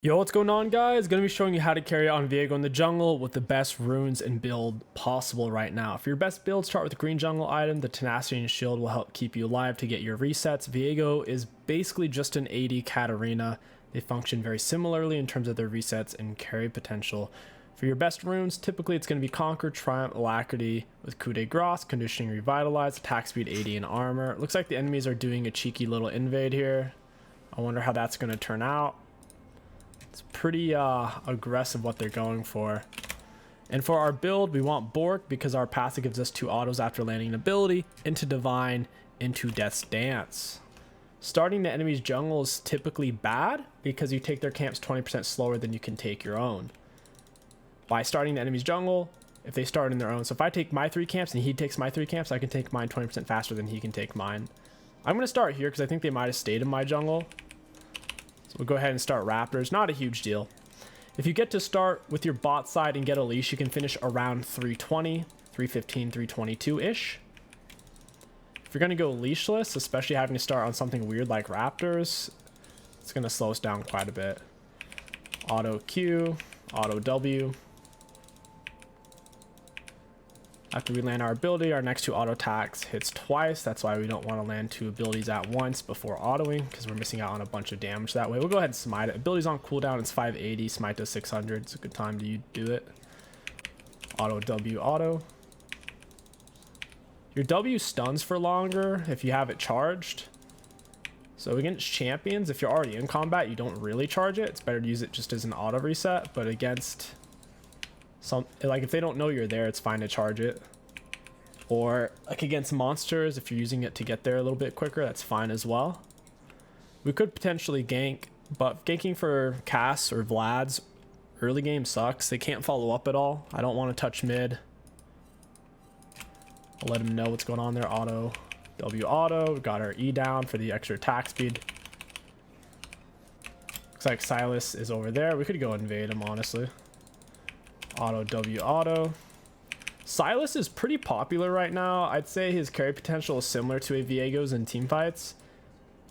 Yo, what's going on, guys? Gonna be showing you how to carry on Viego in the jungle with the best runes and build possible right now. For your best build, start with the green jungle item. The tenacity and shield will help keep you alive to get your resets. Viego is basically just an AD Katarina. They function very similarly in terms of their resets and carry potential. For your best runes, typically it's going to be Conquer, Triumph, Alacrity with Coup de Grace, Conditioning, Revitalize, Attack Speed, AD, and Armor. It looks like the enemies are doing a cheeky little invade here. I wonder how that's going to turn out. It's pretty aggressive what they're going for. And for our build, we want Bork because our passive gives us 2 autos after landing an ability, into Divine, into Death's Dance. Starting the enemy's jungle is typically bad because you take their camps 20% slower than you can take your own. By starting the enemy's jungle, if they start in their own, so if I take my 3 camps and he takes my 3 camps, I can take mine 20% faster than he can take mine. I'm going to start here because I think they might have stayed in my jungle. So we'll go ahead and start Raptors. Not a huge deal. If you get to start with your bot side and get a leash, you can finish around 320, 315, 322-ish. If you're going to go leashless, especially having to start on something weird like Raptors, it's going to slow us down quite a bit. Auto Q, Auto W. After we land our ability, our next 2 auto attacks hits twice. That's why we don't want to land 2 abilities at once before autoing, because we're missing out on a bunch of damage that way. We'll go ahead and smite it. Ability's on cooldown. It's 580. Smite does 600. It's a good time to do it. Auto W auto. Your W stuns for longer if you have it charged. So against champions, if you're already in combat, you don't really charge it. It's better to use it just as an auto reset, but against like if they don't know you're there, it's fine to charge it. Or like against monsters, if you're using it to get there a little bit quicker, that's fine as well. We could potentially gank, but ganking for Cass or Vlad's early game sucks. They can't follow up at all. I don't want to touch mid. I'll let him know what's going on there. Auto W auto. We got our E down for the extra attack speed. Looks like Silas is over there. We could go invade him, honestly. Auto W auto. Silas is pretty popular right now. I'd say his carry potential is similar to a Viego's in team fights.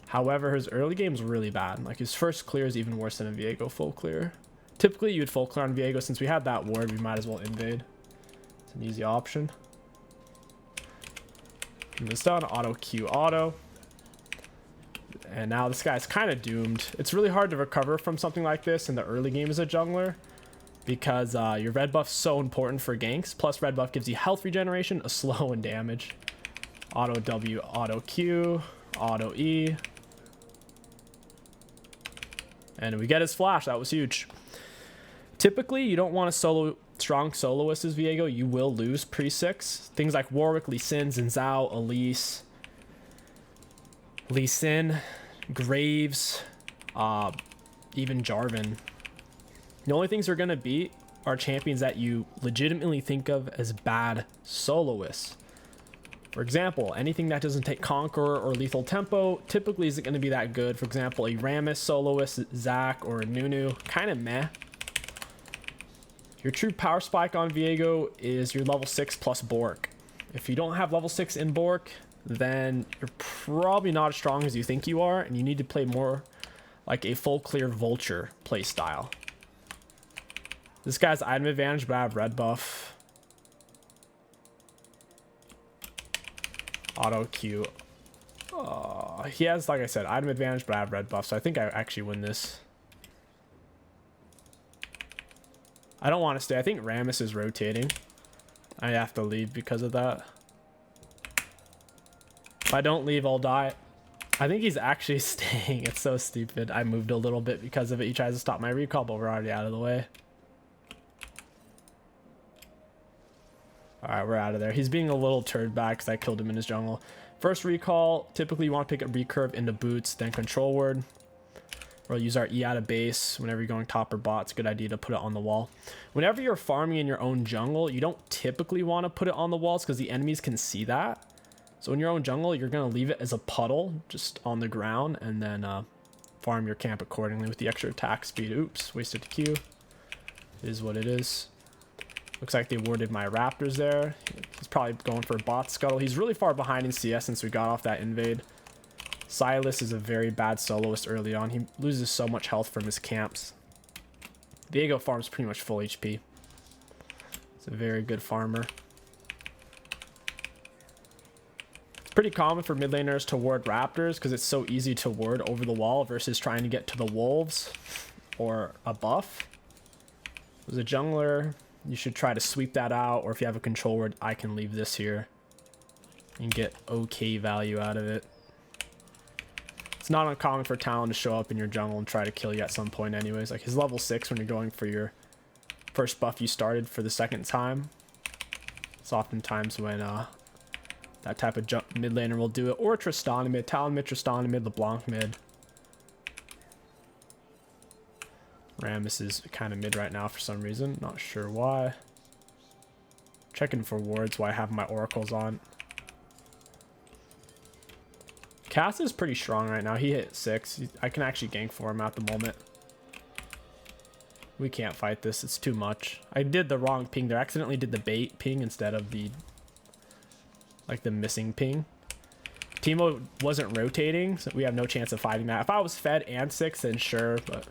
However, his early game is really bad. Like his first clear is even worse than a Viego full clear. Typically you would full clear on Viego. Since we had that ward, we might as well invade. It's an easy option. And it's done. Auto Q auto. And now this guy's kind of doomed. It's really hard to recover from something like this in the early game as a jungler, because your red buff's so important for ganks. Plus red buff gives you health regeneration, a slow, and damage. Auto W, auto Q, auto E. And we get his flash. That was huge. Typically, you don't want to strong soloist as Viego. You will lose pre-6. Things like Warwick, Lee Sin, Zhao, Elise, Lee Sin, Graves, even Jarvan. The only things they're going to beat are champions that you legitimately think of as bad soloists. For example, anything that doesn't take Conqueror or Lethal Tempo typically isn't going to be that good. For example, a Rammus soloist, Zac, or a Nunu, kind of meh. Your true power spike on Viego is your level 6 plus Bork. If you don't have level 6 in Bork, then you're probably not as strong as you think you are, and you need to play more like a full clear Vulture playstyle. This guy's item advantage, but I have red buff. Auto Q. He has, like I said, item advantage, but I have red buff, so I think I actually win this. I don't want to stay. I think Rammus is rotating. I have to leave because of that. If I don't leave, I'll die. I think he's actually staying. It's so stupid. I moved a little bit because of it. He tries to stop my recall, but we're already out of the way. All right, we're out of there. He's being a little turd back because I killed him in his jungle. First recall, typically you want to pick up recurve into boots, then control word. We'll use our E out of base. Whenever you're going top or bot, it's a good idea to put it on the wall. Whenever you're farming in your own jungle, you don't typically want to put it on the walls because the enemies can see that. So in your own jungle, you're going to leave it as a puddle just on the ground, and then farm your camp accordingly with the extra attack speed. Oops, wasted the Q. It is what it is. Looks like they warded my Raptors there. He's probably going for a bot scuttle. He's really far behind in CS since we got off that invade. Silas is a very bad soloist early on. He loses so much health from his camps. Viego farms pretty much full HP. It's a very good farmer. It's pretty common for mid laners to ward raptors because it's so easy to ward over the wall versus trying to get to the wolves or a buff. As a jungler, you should try to sweep that out, or if you have a control ward, I can leave this here and get okay value out of it. It's not uncommon for Talon to show up in your jungle and try to kill you at some point anyways. Like his level 6 when you're going for your first buff you started for the second time. It's oftentimes when that type of mid laner will do it. Or Tristana mid, Talon mid, Tristana mid, LeBlanc mid. Rammus is kind of mid right now for some reason. Not sure why. Checking for wards while I have my oracles on. Cass is pretty strong right now. He hit 6. I can actually gank for him at the moment. We can't fight this. It's too much. I did the wrong ping there. I accidentally did the bait ping instead of the missing ping. Teemo wasn't rotating, so we have no chance of fighting that. If I was fed and 6, then sure, but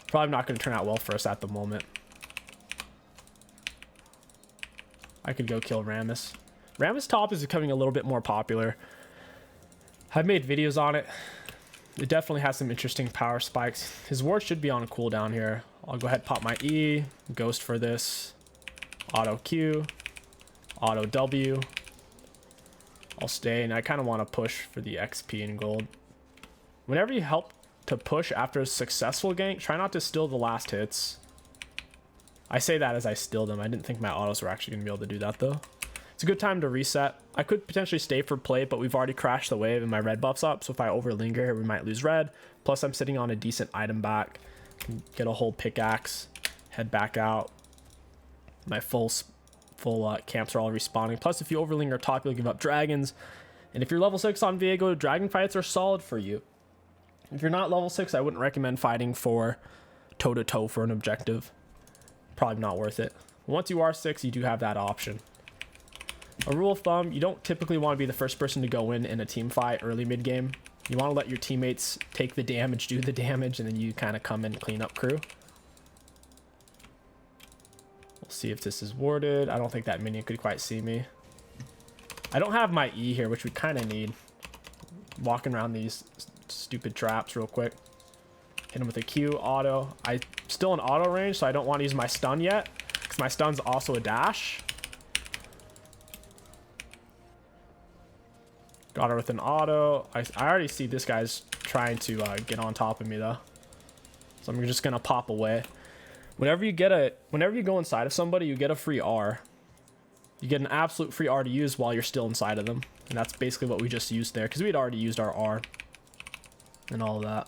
probably not going to turn out well for us at the moment. I could go kill Rammus. Rammus top is becoming a little bit more popular. I've made videos on it. It definitely has some interesting power spikes. His ward should be on a cooldown here. I'll go ahead and pop my E, ghost for this, auto Q, auto W. I'll stay, and I kind of want to push for the XP and gold. Whenever you help to push after a successful gank, try not to steal the last hits. I say that as I steal them. I didn't think my autos were actually going to be able to do that though. It's a good time to reset. I could potentially stay for play, but we've already crashed the wave and my red buff's up, so if I overlinger here, we might lose red. Plus I'm sitting on a decent item back. Can get a whole pickaxe, head back out. My full camps are all respawning. Plus if you overlinger top, you'll give up dragons. And if you're level 6 on Viego, dragon fights are solid for you. If you're not level 6, I wouldn't recommend fighting for toe-to-toe for an objective. Probably not worth it. Once you are 6, you do have that option. A rule of thumb, you don't typically want to be the first person to go in a team fight early mid game. You want to let your teammates take the damage, do the damage, and then you kind of come in and clean up crew. We'll see if this is warded. I don't think that minion could quite see me. I don't have my E here, which we kind of need. Walking around these stupid traps real quick. Hit him with a Q, auto. I'm still in auto range, so I don't want to use my stun yet, because my stun's also a dash. Got her with an auto. I already see this guy's trying to get on top of me though, so I'm just gonna pop away. Whenever you go inside of somebody, you get a free R. You get an absolute free R to use while you're still inside of them, and that's basically what we just used there because we had already used our R and all of that.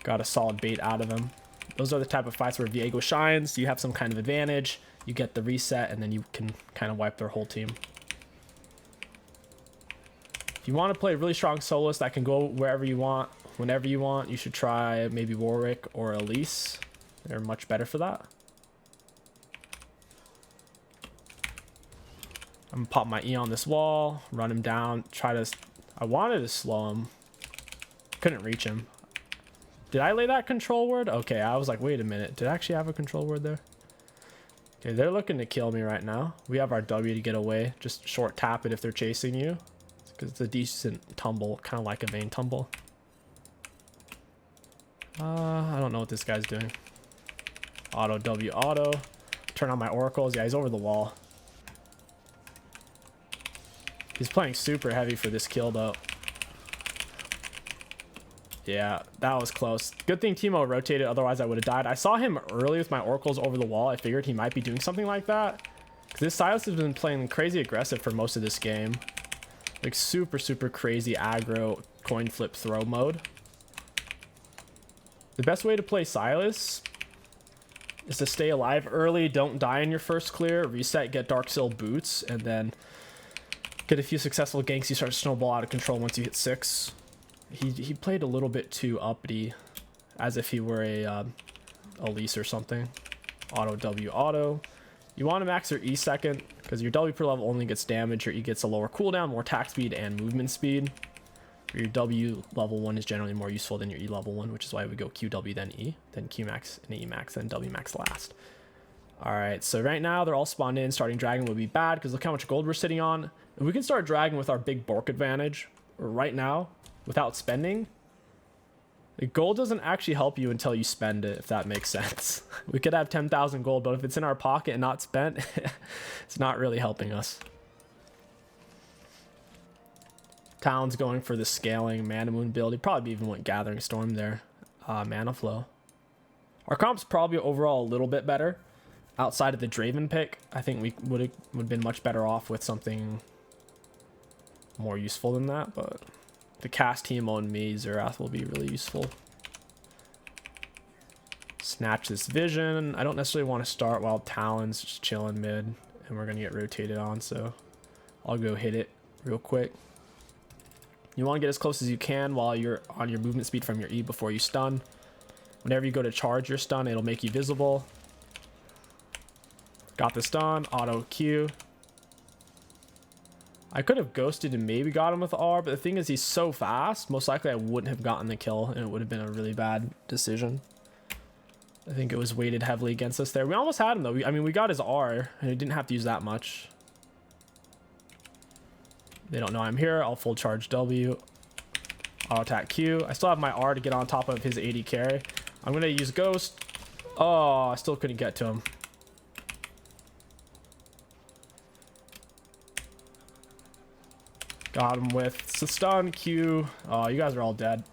Got a solid bait out of him. Those are the type of fights where Viego shines. You have some kind of advantage, you get the reset, and then you can kind of wipe their whole team. If you want to play really strong solos that can go wherever you want, whenever you want, you should try maybe Warwick or Elise. They're much better for that. I'm gonna pop my E on this wall, run him down, I wanted to slow him. Couldn't reach him. Did I lay that control word? Okay, I was like, wait a minute. Did I actually have a control word there? Okay, they're looking to kill me right now. We have our W to get away. Just short tap it if they're chasing you, because it's a decent tumble, kind of like a Vayne tumble. I don't know what this guy's doing. Auto W auto. Turn on my oracles. Yeah, he's over the wall. He's playing super heavy for this kill though. Yeah, that was close. Good thing Teemo rotated, otherwise I would have died. I saw him early with my oracles over the wall. I figured he might be doing something like that, because this Silas has been playing crazy aggressive for most of this game. Like super crazy aggro coin flip throw mode. The best way to play Silas is to stay alive early, don't die in your first clear, reset, get Dark Seal boots, and then get a few successful ganks. You start to snowball out of control once you hit 6. He played a little bit too uppity, as if he were a Elise or something. Auto W auto. You want to max your E second, because your W per level only gets damage. Your E gets a lower cooldown, more attack speed, and movement speed. Your W level 1 is generally more useful than your E level 1, which is why we go QW then E, then Q max and E max, then W max last. All right, so right now they're all spawned in. Starting dragon would be bad because look how much gold we're sitting on. If we can start dragging with our big Bork advantage right now without spending, the gold doesn't actually help you until you spend it, if that makes sense. We could have 10,000 gold, but if it's in our pocket and not spent, it's not really helping us. Talon's going for the scaling Mana Moon build. He probably even went Gathering Storm there. Mana Flow. Our comp's probably overall a little bit better. Outside of the Draven pick, I think we would have been much better off with something more useful than that, but the cast team on me, Zerath will be really useful. Snatch this vision. I don't necessarily want to start while Talon's just chilling mid, and we're going to get rotated on, so I'll go hit it real quick. You want to get as close as you can while you're on your movement speed from your E before you stun. Whenever you go to charge your stun, it'll make you visible. Got the stun, auto Q. I could have ghosted and maybe got him with R, but the thing is he's so fast, most likely I wouldn't have gotten the kill, and it would have been a really bad decision. I think it was weighted heavily against us there. We almost had him though. I mean, we got his R, and he didn't have to use that much. They don't know I'm here. I'll full charge W. Auto attack Q. I still have my R to get on top of his 80 carry. I'm going to use Ghost. Oh, I still couldn't get to him. Got him with stun Q. Oh, you guys are all dead.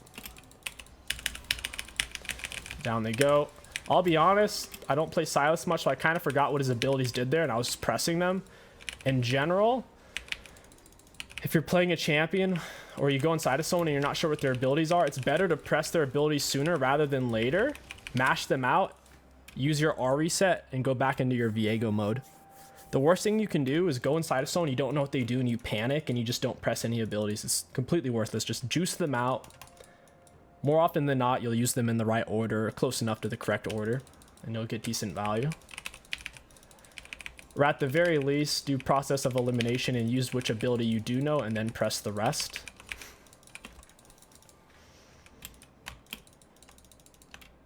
Down they go. I'll be honest, I don't play Silas much, so I kind of forgot what his abilities did there, and I was just pressing them. In general, if you're playing a champion or you go inside of someone and you're not sure what their abilities are, it's better to press their abilities sooner rather than later. Mash them out, use your R reset, and go back into your Viego mode. The worst thing you can do is go inside of someone, you don't know what they do, and you panic and you just don't press any abilities. It's completely worthless. Just juice them out. More often than not, you'll use them in the right order, close enough to the correct order, and you'll get decent value. Or at the very least, do process of elimination and use which ability you do know, and then press the rest.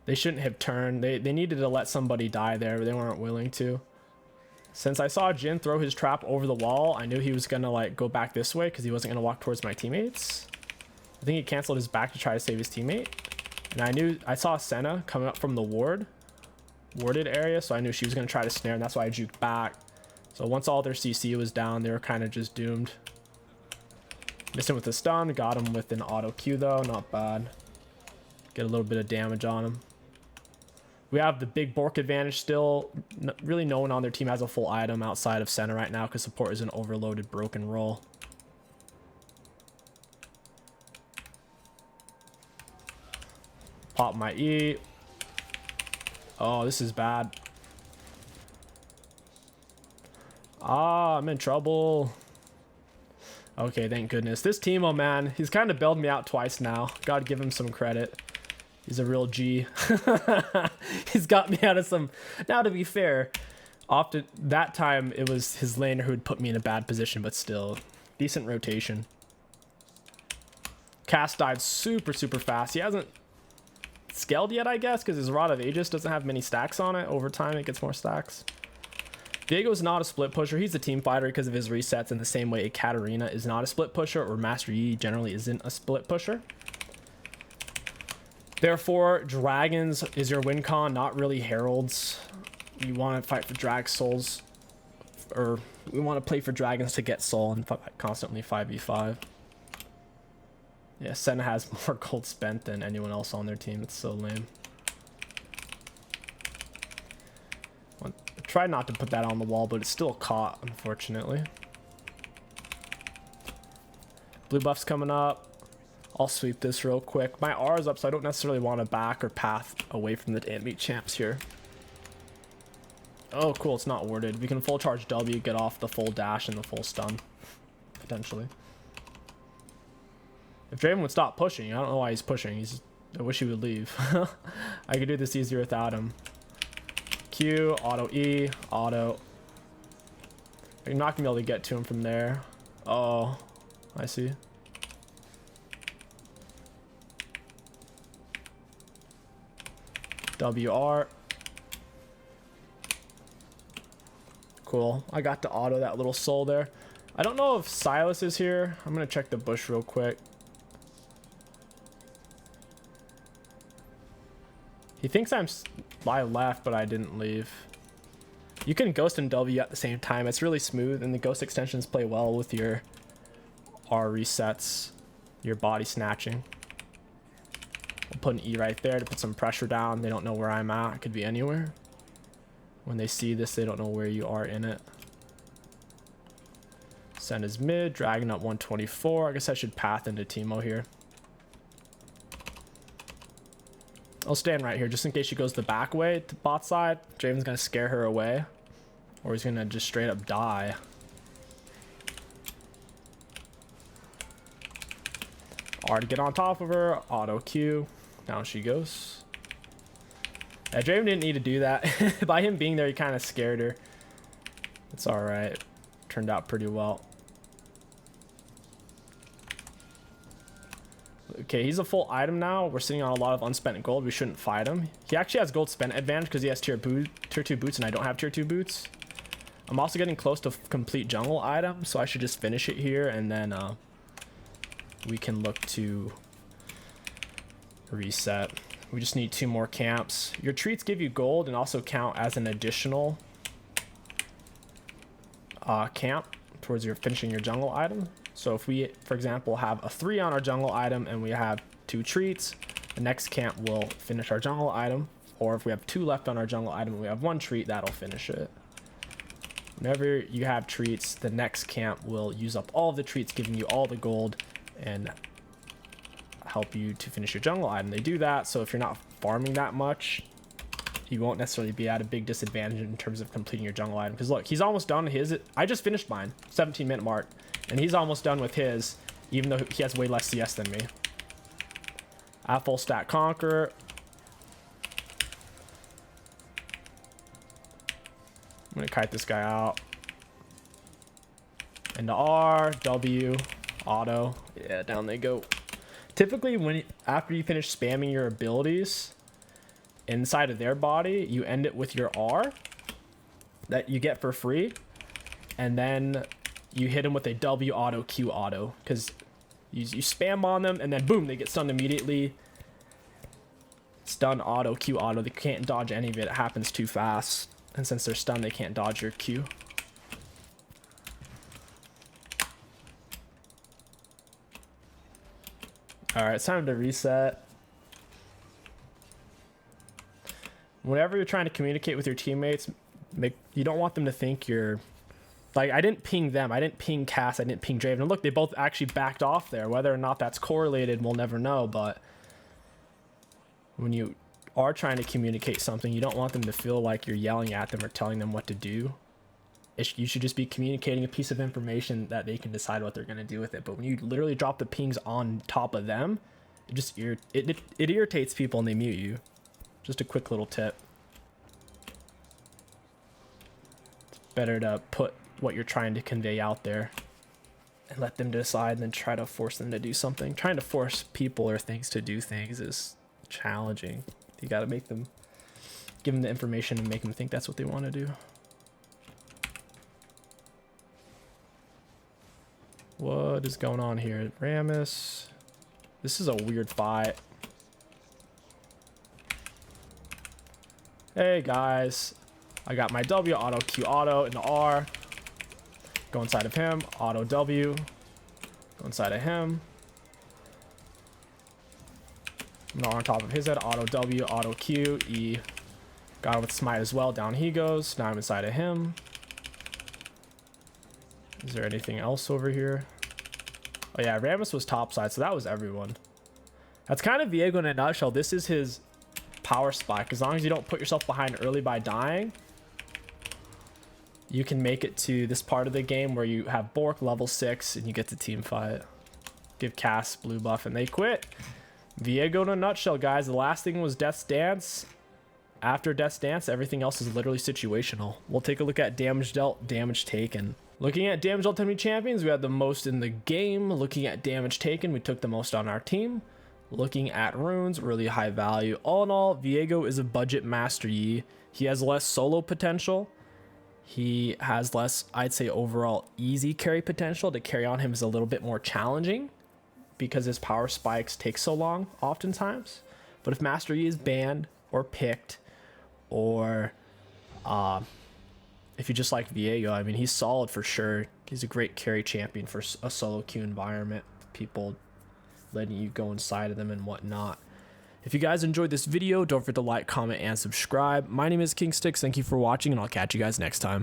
They shouldn't have turned. They needed to let somebody die there, but they weren't willing to. Since I saw Jin throw his trap over the wall, I knew he was gonna like go back this way because he wasn't gonna walk towards my teammates. I think he canceled his back to try to save his teammate. And I saw Senna coming up from the warded area, so I knew she was gonna try to snare, and that's why I juked back. So once all their CC was down, they were kind of just doomed. Missed him with a stun, got him with an auto Q though, not bad. Get a little bit of damage on him. We have the big Bork advantage still. Really no one on their team has a full item outside of Senna right now because support is an overloaded broken role. Pop my E. Oh, this is bad. Ah, I'm in trouble. Okay, thank goodness. This Teemo, man, he's kind of bailed me out twice now. Gotta give him some credit. He's a real G. He's got me out of some... Now, to be fair, often that time it was his laner who would put me in a bad position, but still, decent rotation. Cast died super, super fast. He hasn't scaled yet, I guess, because his Rod of Aegis doesn't have many stacks on it. Over time, it gets more stacks. Viego's not a split pusher. He's a team fighter because of his resets in the same way a Katarina is not a split pusher, or Master Yi generally isn't a split pusher. Therefore, dragons is your win con, not really heralds. You want to fight for drag souls, or we want to play for dragons to get soul and constantly 5v5. Yeah, Senna has more gold spent than anyone else on their team. It's so lame. I tried not to put that on the wall, but it's still caught, unfortunately. Blue buff's coming up. I'll sweep this real quick. My R is up, so I don't necessarily want to back or path away from the enemy champs here. Oh, cool. It's not warded. We can full charge W, get off the full dash and the full stun, potentially. If Draven would stop pushing, I don't know why he's pushing. I wish he would leave. I could do this easier without him. Q, auto E, auto. I'm not going to be able to get to him from there. Oh, I see. WR. Cool. I got to auto that little soul there. I don't know if Silas is here. I'm gonna check the bush real quick. He thinks I left, but I didn't leave. You can ghost and W at the same time. It's really smooth, and the ghost extensions play well with your R resets, your body snatching. I'll put an E right there to put some pressure down. They don't know where I'm at. It could be anywhere. When they see this, they don't know where you are in it. Send is mid, dragging up 124. I guess I should path into Teemo here. I'll stand right here just in case she goes the back way to bot side. Draven's gonna scare her away, or he's gonna just straight up die. R to get on top of her, auto Q, down she goes. Yeah, Draven didn't need to do that. By him being there, he kind of scared her. It's all right. Turned out pretty well. Okay, he's a full item now. We're sitting on a lot of unspent gold. We shouldn't fight him. He actually has gold spent advantage because he has tier 2 boots and I don't have tier 2 boots. I'm also getting close to complete jungle item, so I should just finish it here and then we can look to reset. We just need 2 more camps. Your treats give you gold and also count as an additional camp towards your finishing your jungle item. So if we, for example, have a 3 on our jungle item and we have 2 treats, the next camp will finish our jungle item. Or if we have 2 left on our jungle item and we have 1 treat, that'll finish it. Whenever you have treats, the next camp will use up all of the treats, giving you all the gold and help you to finish your jungle item. They do that, so if you're not farming that much, you won't necessarily be at a big disadvantage in terms of completing your jungle item. Because look, he's almost done his. I just finished mine, 17-minute mark. And he's almost done with his, even though he has way less CS than me. At full stat conquer. I'm gonna kite this guy out. Into R, W, auto. Yeah, down they go. Typically, after you finish spamming your abilities inside of their body, you end it with your R that you get for free. And then you hit them with a W auto, Q auto, because you spam on them and then boom, they get stunned immediately. Stun auto, Q auto. They can't dodge any of it. It happens too fast. And since they're stunned, they can't dodge your Q. All right, it's time to reset. Whenever you're trying to communicate with your teammates, you don't want them to think you're... Like, I didn't ping them. I didn't ping Cass. I didn't ping Draven. And look, they both actually backed off there. Whether or not that's correlated, we'll never know. But when you are trying to communicate something, you don't want them to feel like you're yelling at them or telling them what to do. You should just be communicating a piece of information that they can decide what they're going to do with it. But when you literally drop the pings on top of them, it just it irritates people and they mute you. Just a quick little tip. It's better to put what you're trying to convey out there and let them decide than try to force them to do something. Trying to force people or things to do things is challenging. You got to give them the information and make them think that's what they want to do. What is going on here? Rammus. This is a weird fight. Hey guys, I got my W, auto Q auto into R. Go inside of him, auto W. Go inside of him. I'm on top of his head, auto W, auto Q, E. Got him with smite as well, down he goes. Now I'm inside of him. Is there anything else over here? Oh yeah, Rammus was topside, so that was everyone. That's kind of Viego in a nutshell. This is his power spike. As long as you don't put yourself behind early by dying, you can make it to this part of the game where you have Bork level 6 and you get to team fight. Give Cass blue buff and they quit. Viego in a nutshell, guys. The last thing was Death's Dance. After Death's Dance, everything else is literally situational. We'll take a look at damage dealt, damage taken. Looking at damage dealt enemy champions, we had the most in the game. Looking at damage taken, we took the most on our team. Looking at runes, really high value. All in all, Viego is a budget Master Yi. He has less solo potential. He has less, I'd say, overall easy carry potential. To carry on him is a little bit more challenging because his power spikes take so long oftentimes. But if Master Yi is banned or picked, or if you just like Viego, I mean, he's solid for sure. He's a great carry champion for a solo queue environment. People letting you go inside of them and whatnot. If you guys enjoyed this video, don't forget to like, comment, and subscribe. My name is King Sticks. Thank you for watching, and I'll catch you guys next time.